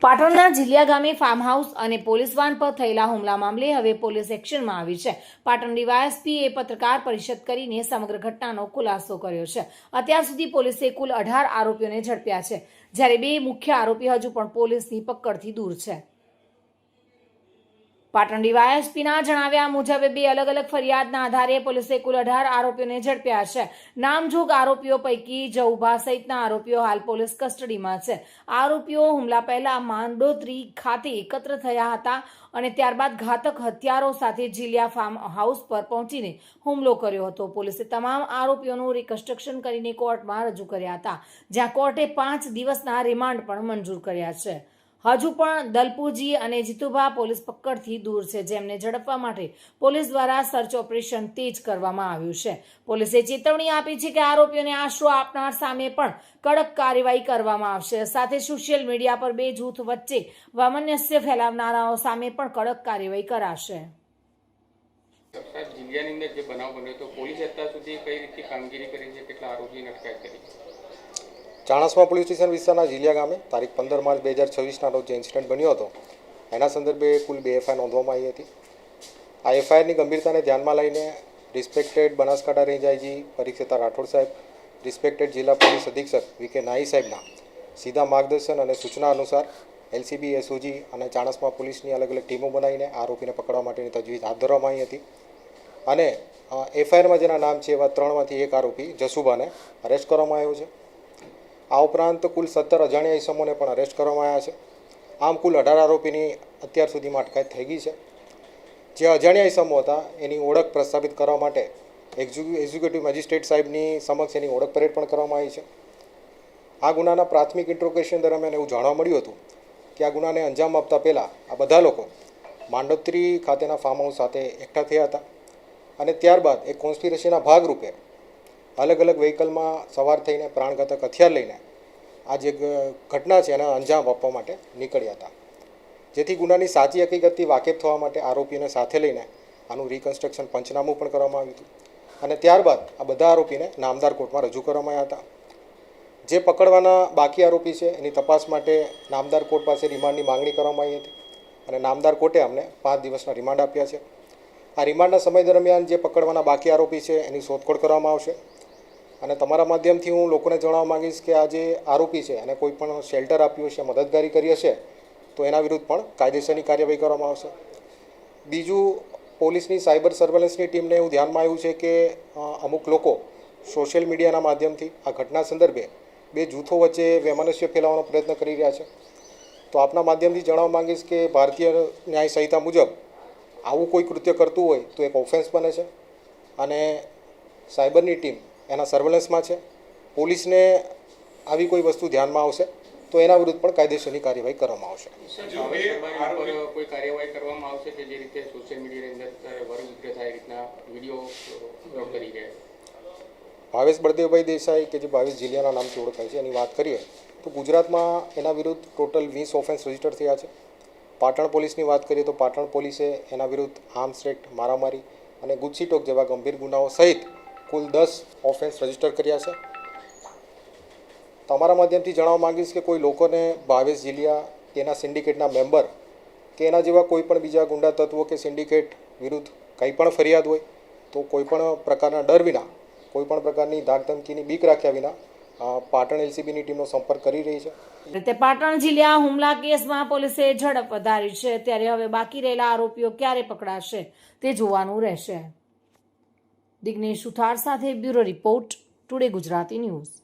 પાટણના ઝીલિયા ગામે farm house અને પોલીસ વાન પર થયેલા હુમલા મામલે હવે પોલીસ એક્શનમાં આવી છે. પાટણ ડીવાયએસપીએ પત્રકાર પરિષદ કરીને સમગ્ર ઘટનાનો ખુલાસો કર્યો છે. અત્યાર સુધી પોલીસે કુલ 18 આરોપીઓને ઝડપ્યા છે, જ્યારે 2 મુખ્ય આરોપી હજુ પણ પોલીસની પકડથી દૂર છે. પાટણ ડીવાયએસપીના જણાવ્યા મુજબ 2 અલગ અલગ ફરિયાદના આધારે પોલીસે કુલ 18 આરોપીઓને ઝડપ્યા છે. નામજોગ આરોપીઓ પૈકી જઉભા સહિતના આરોપીઓ હાલ પોલીસ કસ્ટડીમાં છે. આરોપીઓ હુમલા પહેલા માંડોદરી ખાતે એકત્ર થયા હતા અને ત્યારબાદ ઘાતક હથિયારો સાથે ઝીલિયા ફાર્મ હાઉસ પર પહોંચીને હુમલો કર્યો હતો. પોલીસે તમામ આરોપીઓનું રિકન્સ્ટ્રક્શન કરીને કોર્ટમાં રજૂ કર્યા હતા, જ્યાં કોર્ટે 5 દિવસના રિમાન્ડ પણ મંજૂર કર્યા છે. હજુ પણ દલપુજી અને જીતુભા પોલીસ પકડથી દૂર છે, જેમને ઝડપવા માટે પોલીસ દ્વારા સર્ચ ઓપરેશન તેજ કરવામાં આવ્યું છે. પોલીસે ચેતવણી આપી છે કે આરોપીઓને આશરો આપનાર સામે પણ કડક કાર્યવાહી કરવામાં આવશે. સાથે સોશિયલ મીડિયા પર 2 જૂથ વચ્ચે વૈમનસ્ય ફેલાવનારાઓ સામે પણ કડક કાર્યવાહી કરાશે. જિલ્લાની અંદર જે બનાવ બન્યો તો પોલીસ અત્યાર સુધી કઈ રીતે કામગીરી કરી છે, કેટલા આરોપીની અટકાયત કરી છે? ચાણસ્મા પોલીસ સ્ટેશન વિસ્તારના ઝીલિયા ગામે તારીખ 15 માર્ચ 2026ના રોજ જે ઇન્સિડન્ટ બન્યો હતો એના સંદર્ભે કુલ 2 એફઆઈઆર નોંધવામાં આવી હતી. આ એફઆઈઆરની ગંભીરતાને ધ્યાનમાં લઈને respected Banaskantha range IG Parikshita Rathod સાહેબ, રિસ્પેક્ટેડ જિલ્લા પોલીસ અધિક્ષક વીકે નાઈ સાહેબના સીધા માર્ગદર્શન અને સૂચના અનુસાર એલસીબી, એસઓજી અને ચાણસ્મા પોલીસની અલગ અલગ ટીમો બનાવીને આરોપીને પકડવા માટેની તજવીજ હાથ ધરવામાં આવી હતી. અને એફઆઈઆરમાં જેના નામ છે એવા 3માંથી એક આરોપી જસુભાને અરેસ્ટ કરવામાં આવ્યો છે. આ ઉપરાંત કુલ 17 અજાણ્યા ઇસમોને પણ અરેસ્ટ કરવામાં આવ્યા છે. આમ કુલ 18 આરોપીની અત્યાર સુધીમાં અટકાયત થઈ ગઈ છે. જે અજાણ્યા ઇસમો હતા એની ઓળખ પ્રસ્થાપિત કરવા માટે એક્ઝિક્યુટિવ મેજિસ્ટ્રેટ સાહેબની સમક્ષ એની ઓળખ પરેડ પણ કરવામાં આવી છે. આ ગુનાના પ્રાથમિક ઇન્ટ્રોગેશન દરમિયાન એવું જાણવા મળ્યું હતું કે આ ગુનાને અંજામ આપતા પહેલાં આ બધા લોકો માંડોદરી ખાતેના ફાર્મ હાઉસ સાથે એકઠા થયા હતા અને ત્યારબાદ એક કોન્સ્પિરસીના ભાગરૂપે અલગ અલગ વ્હીકલમાં સવાર થઈને પ્રાણઘાતક હથિયાર લઈને આ જે ઘટના છે એના અંજામ આપવા માટે નીકળ્યા હતા. જેથી ગુનાની સાચી હકીકતથી વાકેફ થવા માટે આરોપીને સાથે લઈને આનું રિકન્સ્ટ્રક્શન પંચનામું પણ કરવામાં આવ્યું હતું અને ત્યારબાદ આ બધા આરોપીને નામદાર કોર્ટમાં રજૂ કરવામાં આવ્યા હતા. જે પકડવાના બાકી આરોપી છે એની તપાસ માટે નામદાર કોર્ટ પાસે રિમાન્ડની માંગણી કરવામાં આવી હતી અને નામદાર કોર્ટે અમને 5 દિવસના રિમાન્ડ આપ્યા છે. આ રિમાન્ડના સમય દરમિયાન જે પકડવાના બાકી આરોપી છે એની શોધખોળ કરવામાં આવશે. અને તમારા માધ્યમથી હું લોકોને જણાવવા માંગીશ કે આ જે આરોપી છે એને કોઈ પણ શેલ્ટર આપ્યું હશે, મદદગારી કરી હશે તો એના વિરુદ્ધ પણ કાયદેસરની કાર્યવાહી કરવામાં આવશે. બીજું, પોલીસની સાયબર સર્વેલન્સની ટીમને એવું ધ્યાનમાં આવ્યું છે કે અમુક લોકો સોશિયલ મીડિયાના માધ્યમથી આ ઘટના સંદર્ભે 2 જૂથો વચ્ચે વૈમનસ્ય ફેલાવવાનો પ્રયત્ન કરી રહ્યા છે. તો આપના માધ્યમથી જણાવવા માંગીશ કે ભારતીય ન્યાય સંહિતા મુજબ આવું કોઈ કૃત્ય કરતું હોય તો એક ઓફેન્સ બને છે અને સાયબરની ટીમ એના સર્વેલન્સમાં છે. પોલીસને આવી કોઈ વસ્તુ ધ્યાનમાં આવશે તો એના વિરુદ્ધ પણ કાયદેસરની કાર્યવાહી કરવામાં આવશે. કોઈ કાર્યવાહી કરવામાં આવશે કે જે રીતે સોશિયલ મીડિયાની અંદર વર્ગ થાય રીતના વિડીયો અપલોડ કરી રહ્યા છે? ભાવેશ બળદેવભાઈ દેસાઈ કે જે ભાવેશ ઝીલિયાના નામથી ઓળખાય છે એની વાત કરીએ તો ગુજરાતમાં એના વિરુદ્ધ ટોટલ 20 ઓફેન્સ રજીસ્ટર થયા છે. પાટણ પોલીસની વાત કરીએ તો પાટણ પોલીસે એના વિરુદ્ધ આર્મ્સ એક્ટ, મારામારી અને ગુજસીટોક જેવા ગંભીર ગુનાઓ સહિત કુલ 10 ઓફેન્સ રજીસ્ટર કર્યા છે. તમારા માધ્યમથી જણાવવા માંગીશ કે કોઈ લોકોને ભાવેશ ઝીલિયા, તેના સિન્ડિકેટના મેમ્બર કે એના જેવા કોઈ પણ બીજા ગુંડા તત્વો કે સિન્ડિકેટ વિરુદ્ધ કંઈ પણ ફરિયાદ હોય તો કોઈ પણ પ્રકારના ડર વિના, કોઈ પણ પ્રકારની ધાકધમકીની બીક રાખ્યા વિના પાટણ એલસીબીની ટીમનો સંપર્ક કરી રહી છે. રીતે પાટણ જિલ્લા હુમલા કેસમાં પોલીસે ઝડપ વધારી છે, ત્યારે હવે બાકી રહેલા આરોપીઓ ક્યારે પકડાશે તે જોવાનું રહેશે. દિગ્નેશ સુથાર સાથે bureau report, today Gujarati news.